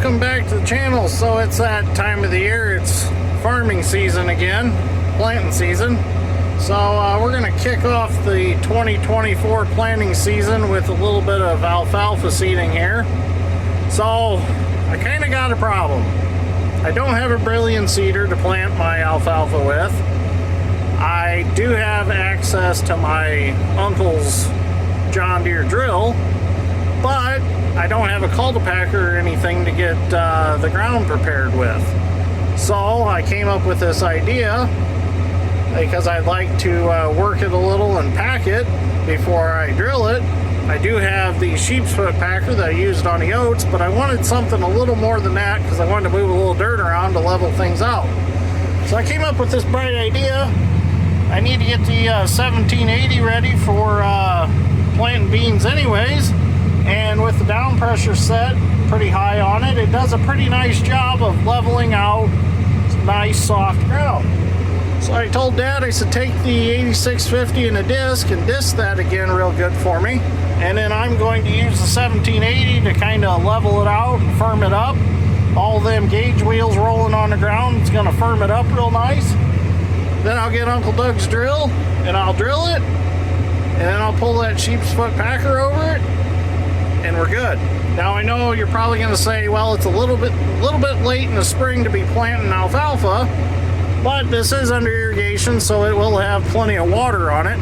welcome back to the channel. So it's that time of the year, it's farming season again, planting season. So we're going to kick off the 2024 planting season with a little bit of alfalfa seeding here. So I kind of got a problem. I don't have a brilliant seeder to plant my alfalfa with. I do have access to my uncle's John Deere drill, but I don't have a cultapacker or anything to get the ground prepared with. So I came up with this idea because I'd like to work it a little and pack it before I drill it. I do have the sheep's foot packer that I used on the oats, but I wanted something a little more than that because I wanted to move a little dirt around to level things out. So I came up with this bright idea. I need to get the 1780 ready for planting beans anyways. And with the down pressure set pretty high on it, it does a pretty nice job of leveling out some nice soft ground. So I told Dad, I said, take the 8650 and a disc and disc that again real good for me. And then I'm going to use the 1780 to kind of level it out and firm it up. All them gauge wheels rolling on the ground, it's going to firm it up real nice. Then I'll get Uncle Doug's drill and I'll drill it. And then I'll pull that sheep's foot packer over it. And we're good. Now I know you're probably going to say, well, it's a little bit late in the spring to be planting alfalfa, but this is under irrigation, so it will have plenty of water on it.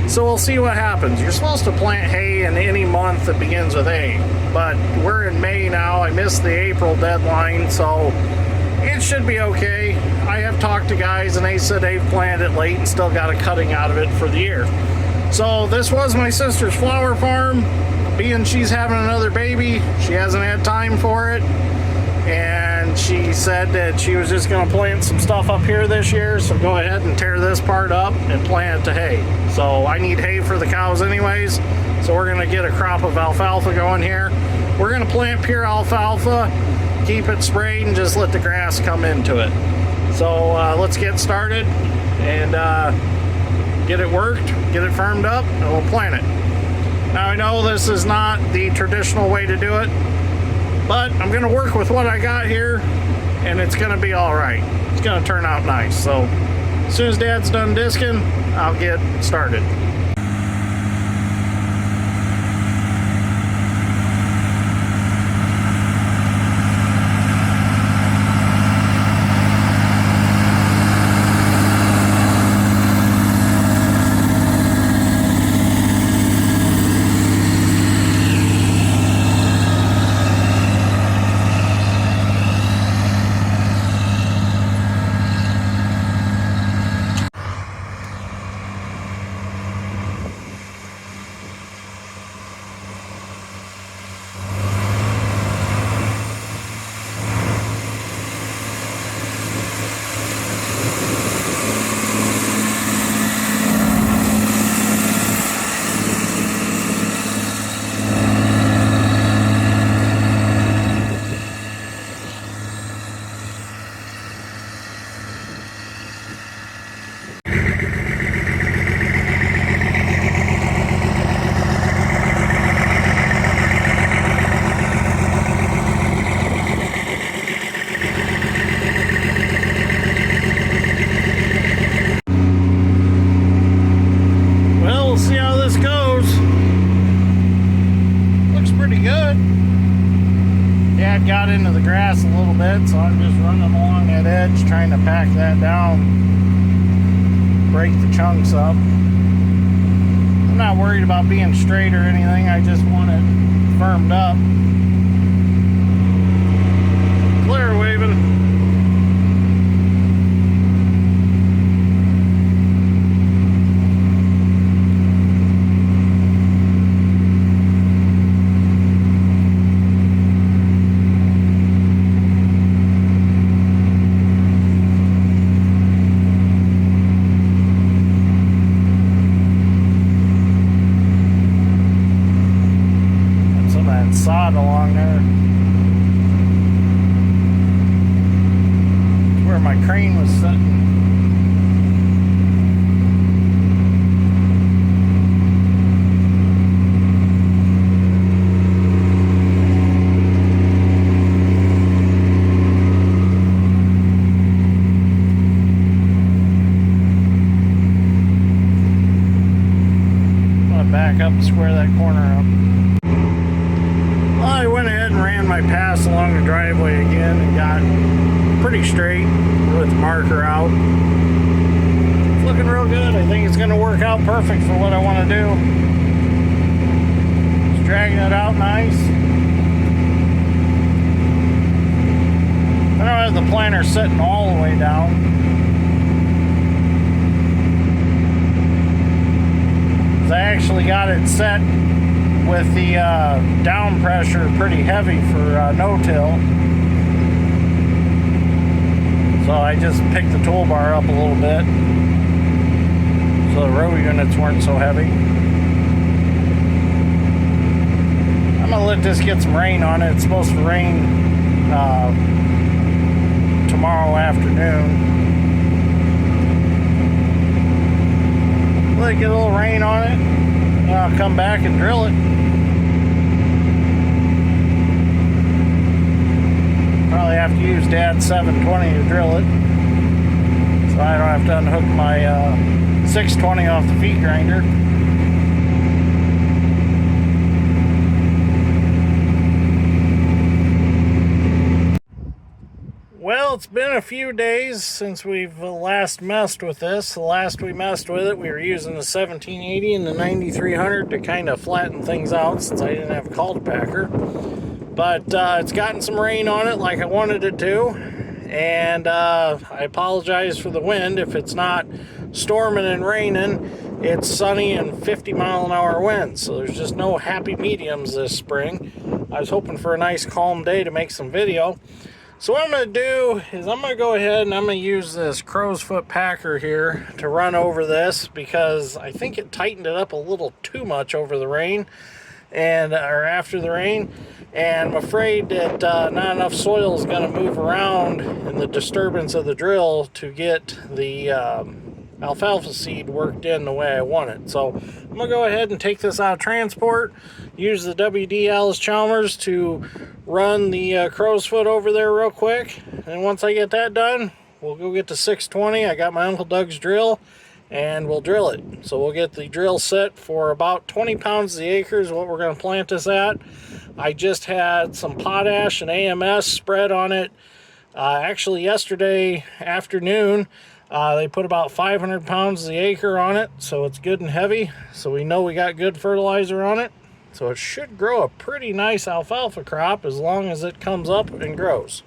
So we'll see what happens. You're supposed to plant hay in any month that begins with A, but we're in May now. I missed the April deadline, so it should be okay. I have talked to guys and they said they've planted it late and still got a cutting out of it for the year. So this was my sister's flower farm. Being she's having another baby, she hasn't had time for it, and she said that she was just going to plant some stuff up here this year, so go ahead and tear this part up and plant it to hay. So I need hay for the cows anyways, so we're going to get a crop of alfalfa going here. We're going to plant pure alfalfa, keep it sprayed, and just let the grass come into it. So let's get started and get it worked, get it firmed up, and we'll plant it. Now I know this is not the traditional way to do it, but I'm going to work with what I got here, and it's going to be all right. It's going to turn out nice. So as soon as Dad's done disking, I'll get started. Got into the grass a little bit, so I'm just running along that edge trying to pack that down, break the chunks up. I'm not worried about being straight or anything, I just want it firmed up. Clear waving. Sod along there. Where my crane was sitting. up and square that corner up. Well, I went ahead and ran my pass along the driveway again and got pretty straight with the marker out. It's looking real good. I think it's going to work out perfect for what I want to do. Just dragging it out nice. I don't have the planter sitting all the way down. I actually got it set with the down pressure pretty heavy for no-till. So I just picked the toolbar up a little bit so the row units weren't so heavy. I'm going to let this get some rain on it. It's supposed to rain tomorrow afternoon. Let it get a little rain on it, and I'll come back and drill it. Probably have to use Dad's 720 to drill it, so I don't have to unhook my 620 off the feed grinder. Well, it's been a few days since we've last messed with this. The last we messed with it, we were using the 1780 and the 9300 to kind of flatten things out since I didn't have a cultapacker. But it's gotten some rain on it like I wanted it to. And I apologize for the wind. If it's not storming and raining, it's sunny and 50-mile-an-hour winds. So there's just no happy mediums this spring. I was hoping for a nice calm day to make some video. So what I'm going to do is I'm going to go ahead and I'm going to use this crow's foot packer here to run over this because I think it tightened it up a little too much over the rain or after the rain, and I'm afraid that not enough soil is going to move around in the disturbance of the drill to get the alfalfa seed worked in the way I want it. So I'm going to go ahead and take this out of transport, use the WD Allis-Chalmers to run the crow's foot over there real quick, and once I get that done, we'll go get the 620. I got my Uncle Doug's drill, and we'll drill it. So we'll get the drill set for about 20 pounds the acre is what we're going to plant this at. I just had some potash and AMS spread on it. Actually, yesterday afternoon, they put about 500 pounds the acre on it, so it's good and heavy. So we know we got good fertilizer on it. So it should grow a pretty nice alfalfa crop as long as it comes up and grows.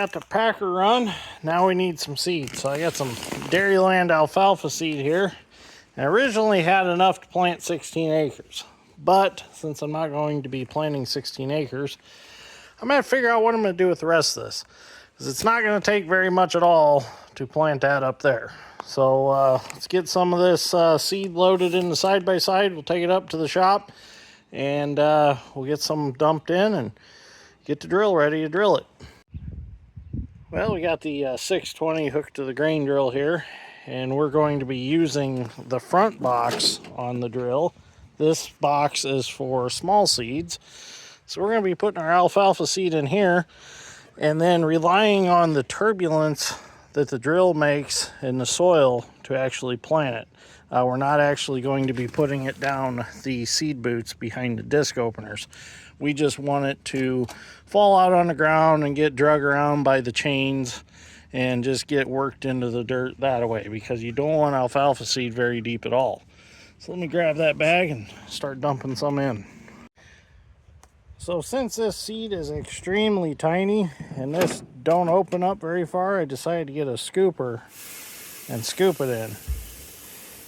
got the packer run. Now we need some seed. So I got some Dairyland alfalfa seed here. I originally had enough to plant 16 acres. But since I'm not going to be planting 16 acres, I'm going to figure out what I'm going to do with the rest of this. Because it's not going to take very much at all to plant that up there. So let's get some of this seed loaded in the side-by-side. We'll take it up to the shop. And we'll get some dumped in and get the drill ready to drill it. Well, we got the 620 hooked to the grain drill here, and we're going to be using the front box on the drill. This box is for small seeds, so we're going to be putting our alfalfa seed in here and then relying on the turbulence that the drill makes in the soil to actually plant it. We're not actually going to be putting it down the seed boots behind the disc openers. We just want it to fall out on the ground and get drug around by the chains and just get worked into the dirt that way, because you don't want alfalfa seed very deep at all. So let me grab that bag and start dumping some in. So since this seed is extremely tiny and this don't open up very far, I decided to get a scooper and scoop it in.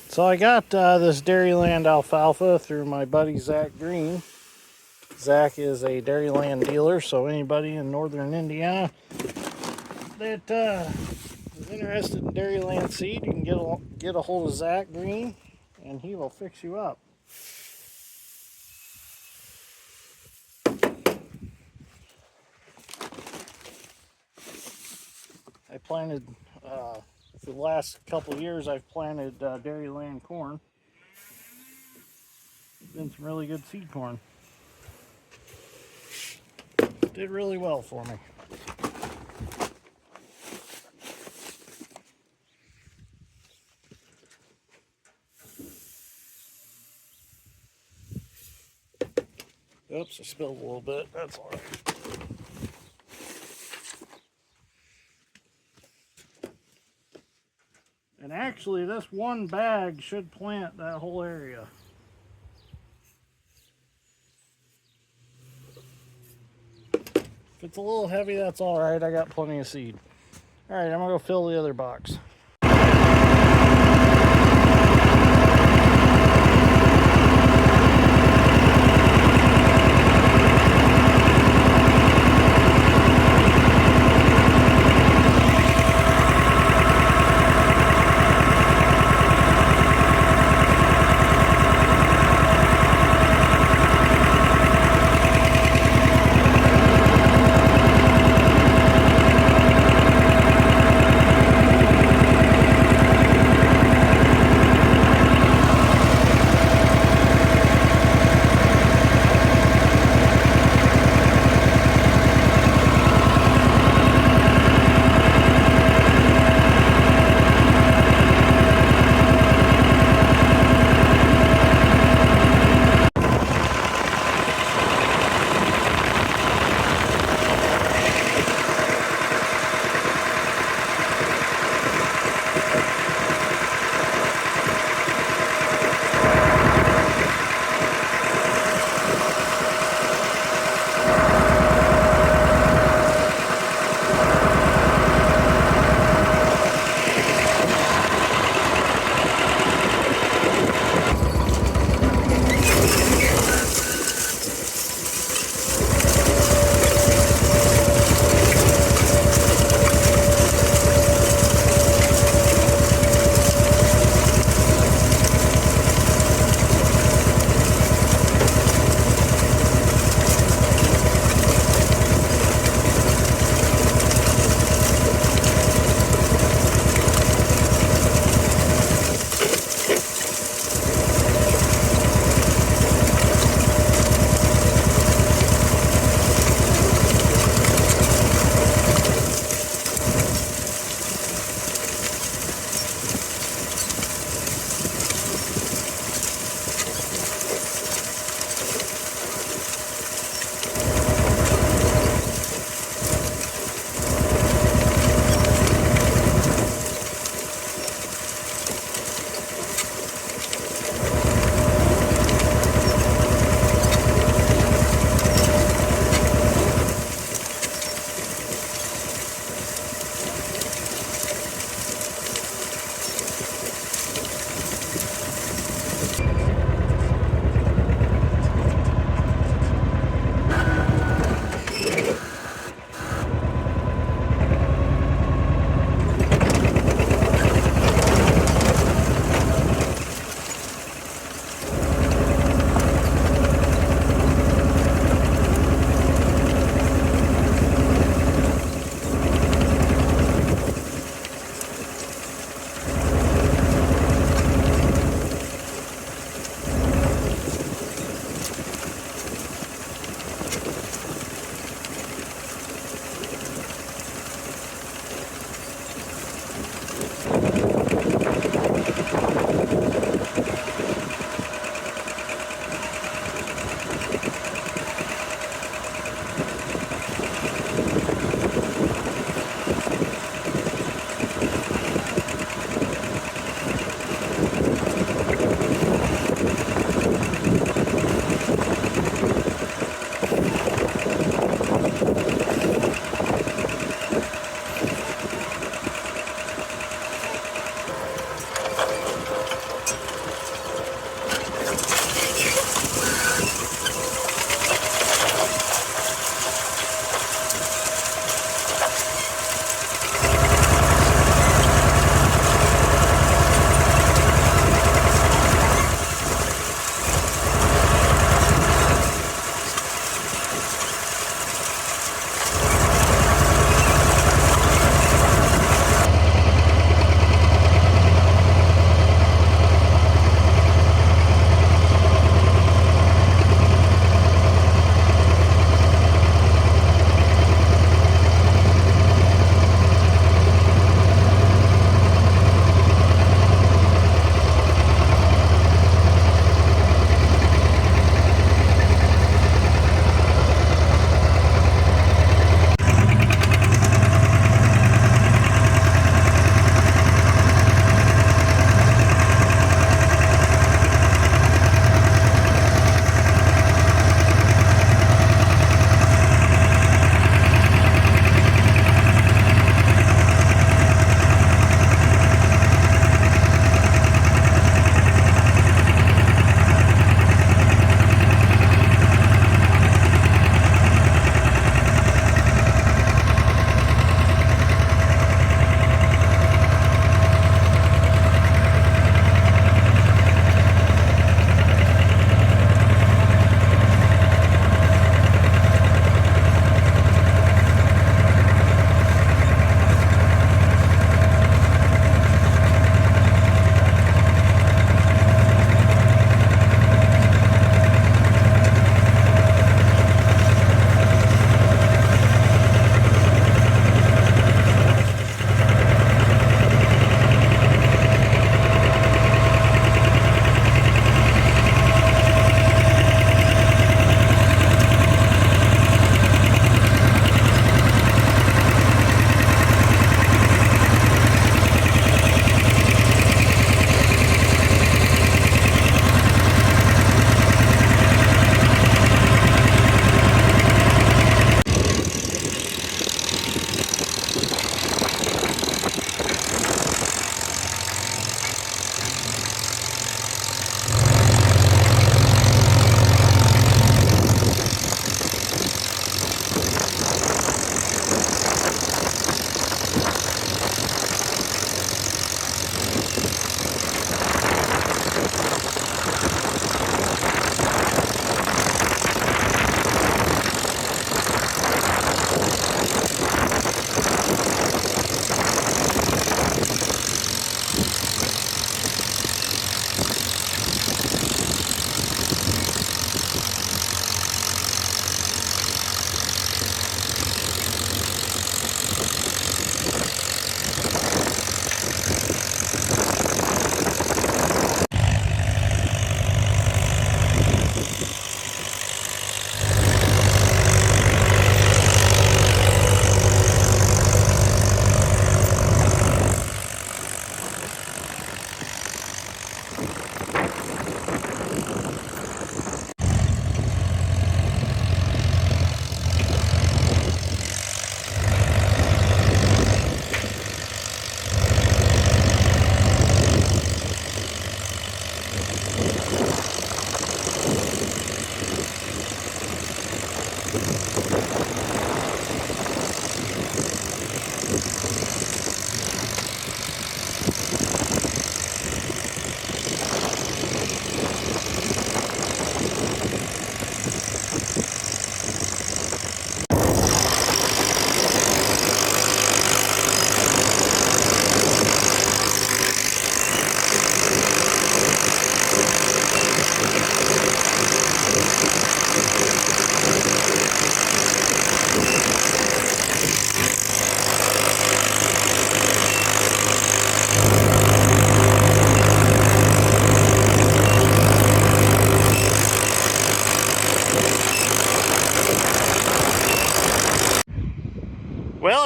So I got this Dairyland alfalfa through my buddy Zach Green. Zach is a Dairyland dealer, so anybody in northern Indiana that is interested in Dairyland seed, you can get a hold of Zach Green and he will fix you up. I planted, for the last couple of years, I've planted Dairyland corn. Been some really good seed corn. Did really well for me. Oops, I spilled a little bit. That's all right. And actually, this one bag should plant that whole area. If it's a little heavy, that's all right. I got plenty of seed. All right, I'm gonna go fill the other box.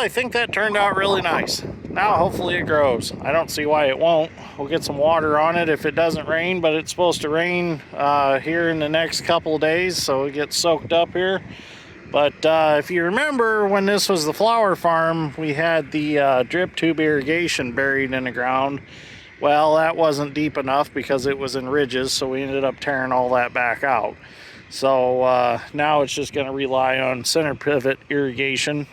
I think that turned out really nice. Now hopefully it grows. I don't see why it won't. We'll get some water on it if it doesn't rain, but it's supposed to rain here in the next couple of days, so it gets soaked up here. But if you remember, when this was the flower farm, we had the drip tube irrigation buried in the ground. Well, that wasn't deep enough because it was in ridges, so we ended up tearing all that back out. So now it's just going to rely on center pivot irrigation,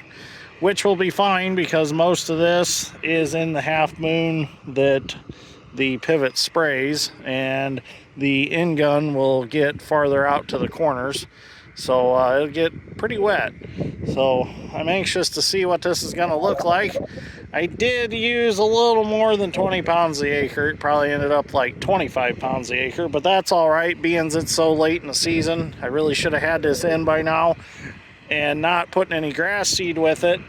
which will be fine because most of this is in the half moon that the pivot sprays, and the end gun will get farther out to the corners, so it'll get pretty wet. So I'm anxious to see what this is going to look like. I did use a little more than 20 pounds the acre. It probably ended up like 25 pounds the acre, but that's all right, being it's so late in the season. I really should have had this in by now and not putting any grass seed with it.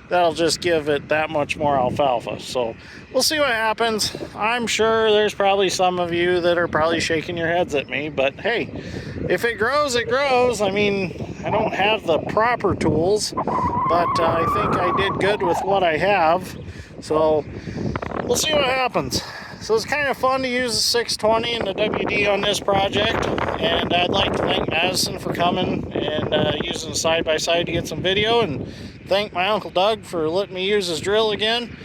That'll just give it that much more alfalfa. So we'll see what happens. I'm sure there's probably some of you that are probably shaking your heads at me, but hey, if it grows, it grows. I mean, I don't have the proper tools, but I think I did good with what I have. So we'll see what happens. So it's kind of fun to use the 620 and the WD on this project, and I'd like to thank Madison for coming and using the side-by-side to get some video, and thank my Uncle Doug for letting me use his drill again.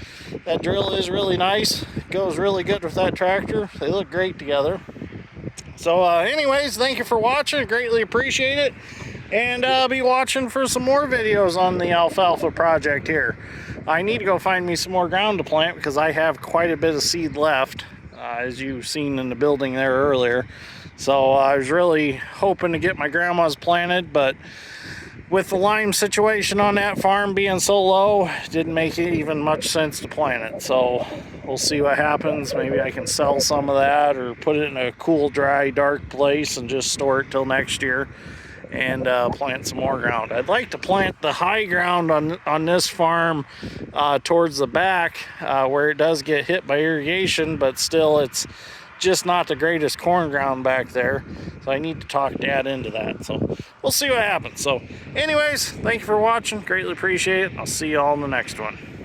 That drill is really nice. It goes really good with that tractor. They look great together. So anyways, thank you for watching. Greatly appreciate it. And I'll be watching for some more videos on the alfalfa project here. I need to go find me some more ground to plant because I have quite a bit of seed left, as you've seen in the building there earlier. So I was really hoping to get my grandma's planted, but with the lime situation on that farm being so low, it didn't make it even much sense to plant it. So we'll see what happens. Maybe I can sell some of that or put it in a cool, dry, dark place and just store it till next year and plant some more ground. I'd like to plant the high ground on this farm towards the back where it does get hit by irrigation, but still it's just not the greatest corn ground back there. So I need to talk Dad into that. So we'll see what happens. So anyways, thank you for watching. Greatly appreciate it. I'll see you all in the next one.